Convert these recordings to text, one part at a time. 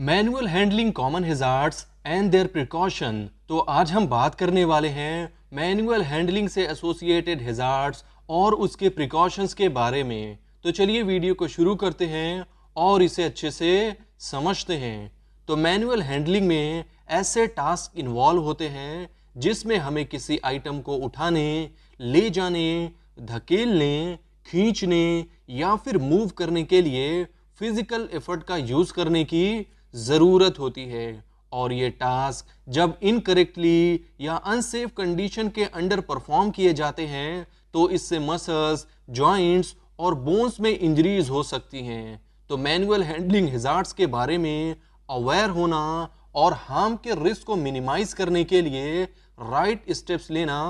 Manual handling common hazards and their precaution. तो आज हम बात करने वाले हैं मैनुअल हैंडलिंग से एसोसिएटेड हैजार्ड्स और उसके प्रिकॉशंस के बारे में। तो चलिए वीडियो को शुरू करते हैं और इसे अच्छे से समझते हैं। तो मैनुअल हैंडलिंग में ऐसे टास्क इन्वॉल्व होते हैं जिसमें हमें किसी आइटम को उठाने, ले जाने, धकेलने, खींचने या फिर मूव करने के लिए फिजिकल एफर्ट का यूज करने की ज़रूरत होती है। और ये टास्क जब इनकरेक्टली या अनसेफ कंडीशन के अंडर परफॉर्म किए जाते हैं तो इससे मसल्स, जॉइंट्स और बोन्स में इंजरीज हो सकती हैं। तो मैनुअल हैंडलिंग हैजार्ड्स के बारे में अवेयर होना और हार्म के रिस्क को मिनिमाइज करने के लिए राइट स्टेप्स लेना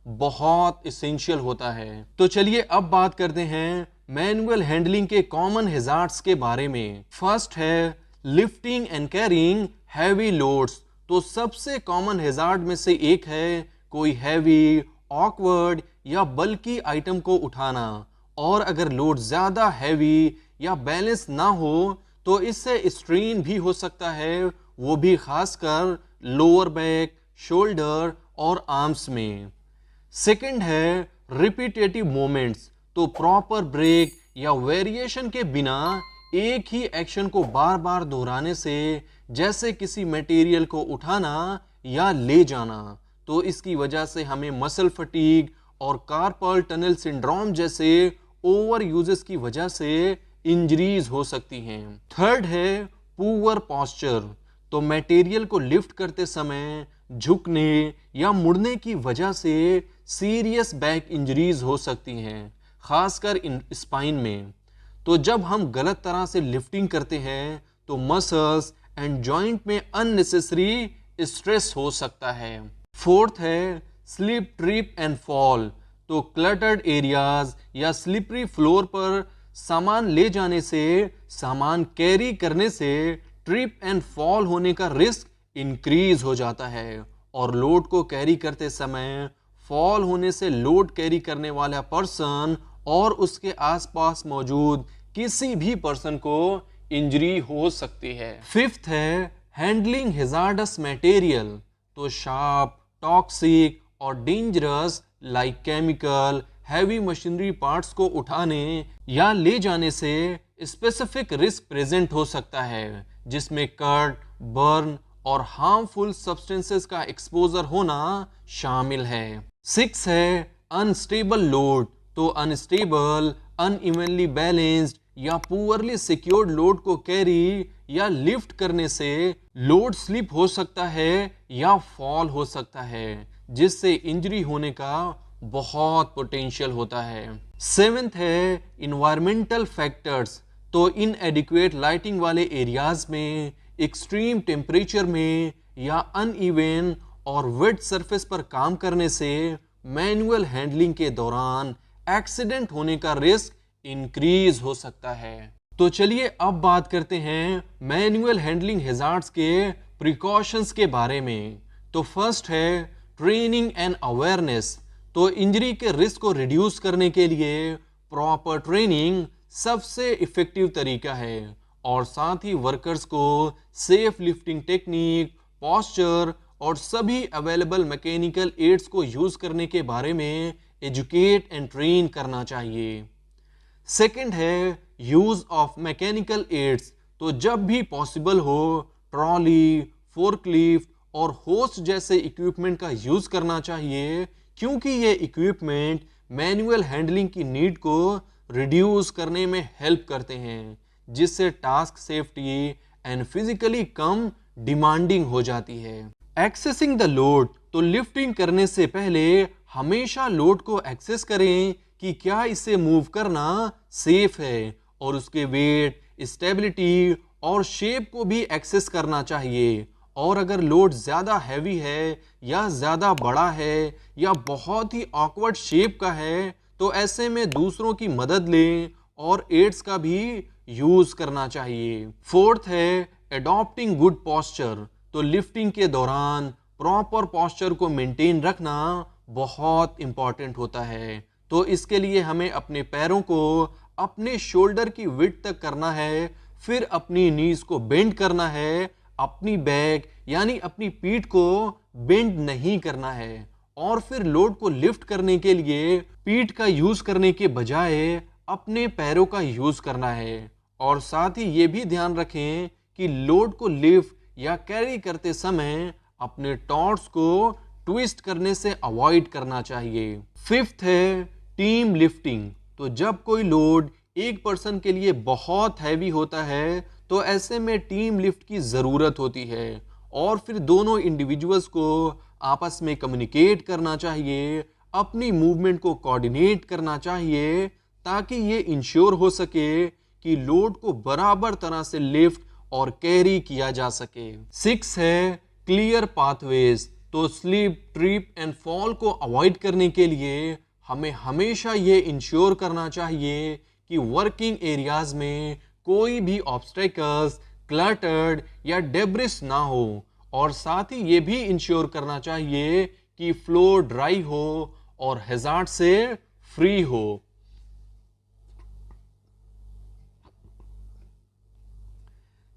बहुत इसेंशियल होता है। तो चलिए अब बात करते हैं मैनुअल हैंडलिंग के कॉमन हैजार्ड्स के बारे में। फर्स्ट है lifting and carrying heavy loads. तो सबसे कॉमन हैजार्ड में से एक है कोई हैवी, ऑकवर्ड या बल्कि आइटम को उठाना। और अगर लोड ज्यादा हैवी या बैलेंस ना हो तो इससे स्ट्रेन भी हो सकता है, वो भी खासकर लोअर बैक, शोल्डर और आर्म्स में। सेकंड है रिपीटेटिव मूवमेंट्स। तो प्रॉपर ब्रेक या वेरिएशन के बिना एक ही एक्शन को बार बार दोहराने से, जैसे किसी मटेरियल को उठाना या ले जाना, तो इसकी वजह से हमें मसल फटीग और कार्पल टनल सिंड्रोम जैसे ओवर यूजेस की वजह से इंजरीज हो सकती हैं। थर्ड है पुअर पोस्चर। तो मटेरियल को लिफ्ट करते समय झुकने या मुड़ने की वजह से सीरियस बैक इंजरीज हो सकती हैं, खासकर स्पाइन में। तो जब हम गलत तरह से लिफ्टिंग करते हैं तो मसल्स एंड जॉइंट में अननेसेसरी स्ट्रेस हो सकता है। फोर्थ है स्लिप, ट्रिप एंड फॉल। तो क्लटर्ड एरियाज या स्लिपरी फ्लोर पर सामान ले जाने से, सामान कैरी करने से ट्रिप एंड फॉल होने का रिस्क इंक्रीज हो जाता है। और लोड को कैरी करते समय फॉल होने से लोड कैरी करने वाला पर्सन और उसके आसपास मौजूद किसी भी पर्सन को इंजरी हो सकती है। फिफ्थ है हैंडलिंग हैजार्डस मटेरियल। तो शार्प, टॉक्सिक और dangerous like chemical, heavy machinery parts को उठाने या ले जाने से स्पेसिफिक रिस्क प्रेजेंट हो सकता है, जिसमें कट, बर्न और हार्मफुल सब्सटेंसेस का एक्सपोजर होना शामिल है। सिक्स है अनस्टेबल लोड। तो अनस्टेबल, अनइवनली बैलेंस्ड या पुअरली सिक्योर्ड लोड को कैरी या लिफ्ट करने से लोड स्लिप हो सकता है या फॉल हो सकता है, जिससे इंजरी होने का बहुत पोटेंशियल होता है। सेवेंथ है इन्वायरमेंटल फैक्टर्स। तो इनएडिक्वेट लाइटिंग वाले एरियाज में, एक्सट्रीम टेम्परेचर में या अनइवन और वेट सरफेस पर काम करने से मैनुअल हैंडलिंग के दौरान एक्सीडेंट होने का रिस्क इंक्रीज हो सकता है। तो चलिए अब बात करते हैं मैनुअल हैंडलिंग हैजार्ड्स के प्रिकॉशंस के बारे में। तो फर्स्ट है ट्रेनिंग एंड अवेयरनेस। तो इंजरी के रिस्क को रिड्यूस करने के लिए प्रॉपर ट्रेनिंग सबसे इफेक्टिव तरीका है, और साथ ही वर्कर्स को सेफ लिफ्टिंग टेक्निक, पोस्चर और सभी अवेलेबल मैकेनिकल एड्स को यूज करने के बारे में एजुकेट एंड ट्रेन करना चाहिए। सेकंड है यूज ऑफ मैकेनिकल एड्स। तो जब भी पॉसिबल हो ट्रॉली, फोर्कलिफ्ट और होस्ट जैसे इक्विपमेंट का यूज करना चाहिए, क्योंकि ये इक्विपमेंट मैनुअल हैंडलिंग की नीड को रिड्यूस करने में हेल्प करते हैं, जिससे task safety and physically come demanding हो जाती है। Accessing the load. तो लिफ्टिंग करने से पहले हमेशा लोड को एक्सेस करें कि क्या इसे मूव करना सेफ है, और उसके वेट, स्टेबिलिटी और शेप को भी एक्सेस करना चाहिए। और अगर लोड ज़्यादा हैवी है या ज़्यादा बड़ा है या बहुत ही ऑकवर्ड शेप का है तो ऐसे में दूसरों की मदद लें और एड्स का भी यूज़ करना चाहिए। फोर्थ है एडॉप्टिंग गुड पोस्चर। तो लिफ्टिंग के दौरान प्रॉपर पोस्चर को मेंटेन रखना बहुत इंपॉर्टेंट होता है। तो इसके लिए हमें अपने पैरों को अपने शोल्डर की विड्थ तक करना है, फिर अपनी नीज को बेंड करना है, अपनी बैक यानी अपनी पीठ को बेंड नहीं करना है। और फिर लोड को लिफ्ट करने के लिए पीठ का यूज करने के बजाय अपने पैरों का यूज करना है। और साथ ही ये भी ध्यान रखें कि लोड को लिफ्ट या कैरी करते समय अपने टॉर्स को ट्विस्ट करने से अवॉइड करना चाहिए। फिफ्थ है टीम लिफ्टिंग। तो जब कोई लोड एक पर्सन के लिए बहुत हैवी होता है तो ऐसे में टीम लिफ्ट की ज़रूरत होती है। और फिर दोनों इंडिविजुअल्स को आपस में कम्युनिकेट करना चाहिए, अपनी मूवमेंट को कोऑर्डिनेट करना चाहिए ताकि ये इंश्योर हो सके कि लोड को बराबर तरह से लिफ्ट और कैरी किया जा सके। 6 है क्लियर पाथवेज। तो स्लिप, ट्रिप एंड फॉल को अवॉइड करने के लिए हमें हमेशा ये इंश्योर करना चाहिए कि वर्किंग एरियाज में कोई भी ऑब्स्टेकल्स, क्लटर्ड या डेब्रिस ना हो। और साथ ही ये भी इंश्योर करना चाहिए कि फ्लोर ड्राई हो और हैजार्ड से फ्री हो।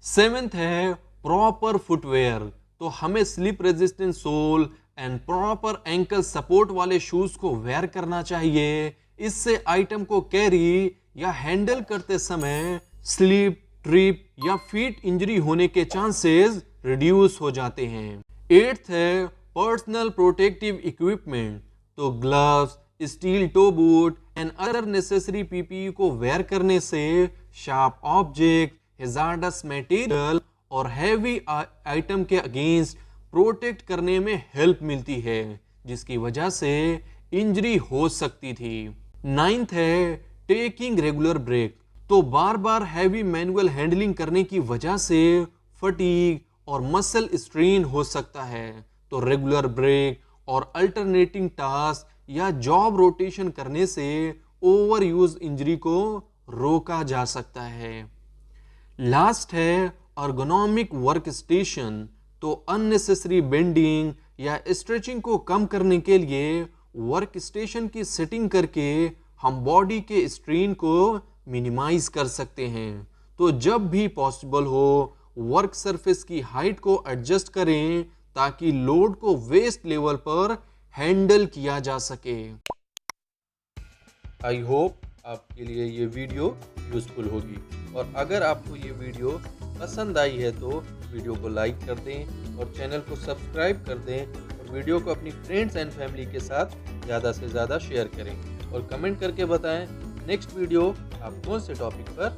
7th है प्रॉपर फुटवेयर। तो हमें slip resistant sole and proper ankle support वाले शूज को वेयर करना चाहिए। इससे आइटम को कैरी या हैंडल करते समय स्लिप, ट्रिप या फीट इंजरी होने के चांसेस रिड्यूस हो जाते हैं। 8th है पर्सनल प्रोटेक्टिव इक्विपमेंट। तो gloves, steel toe boot and other necessary PPE को वेयर करने से शार्प ऑब्जेक्ट, हैजार्डस मटेरियल और हैवी आइटम के अगेंस्ट प्रोटेक्ट करने में हेल्प मिलती है, जिसकी वजह से इंजरी हो सकती थी। 9th है टेकिंग रेगुलर ब्रेक। तो बार बार हैवी मैनुअल हैंडलिंग करने की वजह से फटीग और मसल स्ट्रेन हो सकता है। तो रेगुलर ब्रेक और अल्टरनेटिंग टास्क या जॉब रोटेशन करने से ओवर यूज इंजरी को रोका जा सकता है। लास्ट है अर्गोनॉमिक वर्क स्टेशन। तो अननेसेसरी बेंडिंग या स्ट्रेचिंग को कम करने के लिए वर्क स्टेशन की सेटिंग करके हम बॉडी के स्ट्रेन को मिनिमाइज कर सकते हैं। तो जब भी पॉसिबल हो वर्क सरफेस की हाइट को एडजस्ट करें ताकि लोड को वेस्ट लेवल पर हैंडल किया जा सके। आई होप आपके लिए ये वीडियो यूजफुल होगी, और अगर आपको ये वीडियो पसंद आई है तो वीडियो को लाइक कर दें और चैनल को सब्सक्राइब कर दें, और वीडियो को अपनी फ्रेंड्स एंड फैमिली के साथ ज़्यादा से ज़्यादा शेयर करें, और कमेंट करके बताएं नेक्स्ट वीडियो आप कौन से टॉपिक पर